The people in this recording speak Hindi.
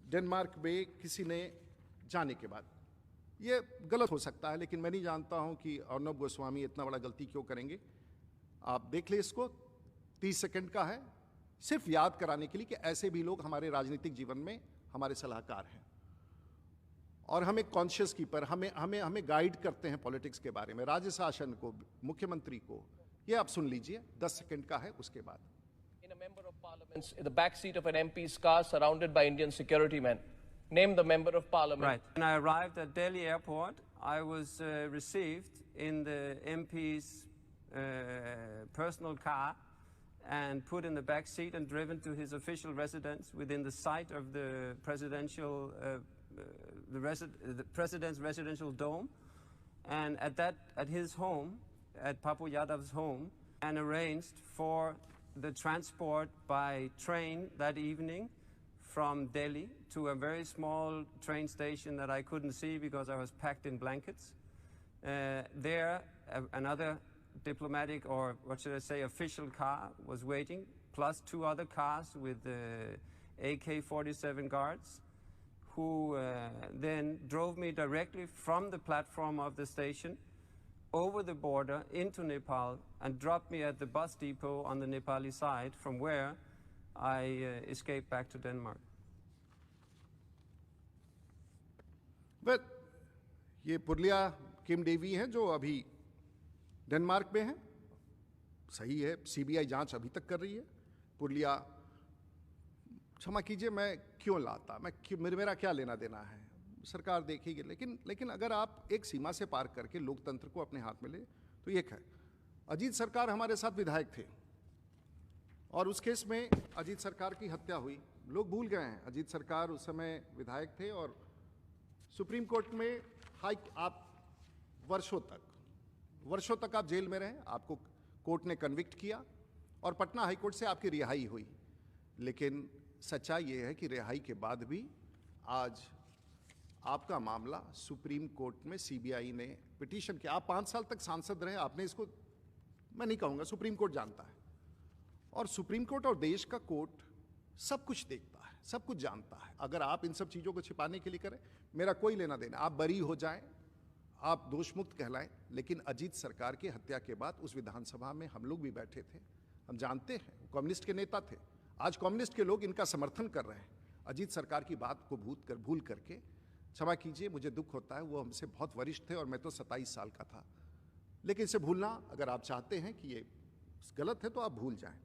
डेनमार्क में किसी ने जाने के बाद, ये गलत हो सकता है, लेकिन मैं नहीं जानता हूं कि अर्नब गोस्वामी इतना बड़ा गलती क्यों करेंगे। आप देख ले इसको, 30 सेकंड का है, सिर्फ याद कराने के लिए कि ऐसे भी लोग हमारे राजनीतिक जीवन में हमारे सलाहकार हैं और हमें कॉन्शियस कीपर, हमें गाइड करते हैं पॉलिटिक्स के बारे में, राज्य शासन को, मुख्यमंत्री को। ये आप सुन लीजिए, 10 सेकंड का है, उसके बाद। In a member of parliament, in the back seat of an MP's car, surrounded by Indian security men. Name the member of parliament. Right. When I arrived at Delhi airport, I was received in the MP's personal car and put in the back seat and driven to his official residence within the sight of the presidential, the president's residential dome, and at his home, at Papu Yadav's home, and arranged for the transport by train that evening from Delhi to a very small train station that I couldn't see because I was packed in blankets. Another diplomatic, or what should I say, official car was waiting, plus 2 other cars with AK-47 guards, who then drove me directly from the platform of the station over the border into Nepal and dropped me at the bus depot on the Nepali side, from where I escaped back to Denmark. But ये पुरलिया किम डेवी हैं जो अभी डेनमार्क में हैं, सही है, सीबीआई जांच अभी तक कर रही है। पुरलिया, क्षमा कीजिए, मैं क्यों लाता, मेरा क्या लेना देना है, सरकार देखेगी। लेकिन अगर आप एक सीमा से पार करके लोकतंत्र को अपने हाथ में ले, तो ये है, अजीत सरकार हमारे साथ विधायक थे और उस केस में अजीत सरकार की हत्या हुई। लोग भूल गए हैं, अजीत सरकार उस समय विधायक थे और सुप्रीम कोर्ट में आप वर्षों तक आप जेल में रहे, आपको कोर्ट ने कन्विक्ट किया और पटना हाई कोर्ट से आपकी रिहाई हुई। लेकिन सच्चाई ये है कि रिहाई के बाद भी आज आपका मामला सुप्रीम कोर्ट में सीबीआई ने पिटीशन किया। आप 5 साल तक सांसद रहे, आपने इसको, मैं नहीं कहूँगा, सुप्रीम कोर्ट जानता है, और सुप्रीम कोर्ट और देश का कोर्ट सब कुछ देखता है, सब कुछ जानता है। अगर आप इन सब चीज़ों को छिपाने के लिए करें, मेरा कोई लेना देना, आप बरी हो जाएं, आप दोषमुक्त कहलाएं, लेकिन अजीत सरकार की हत्या के बाद उस विधानसभा में हम लोग भी बैठे थे, हम जानते हैं, कम्युनिस्ट के नेता थे। आज कम्युनिस्ट के लोग इनका समर्थन कर रहे हैं, अजीत सरकार की बात को भूल करके। क्षमा कीजिए, मुझे दुख होता है, वो हमसे बहुत वरिष्ठ थे और मैं तो 27 साल का था। लेकिन इसे भूलना, अगर आप चाहते हैं कि ये गलत है, तो आप भूल जाएं।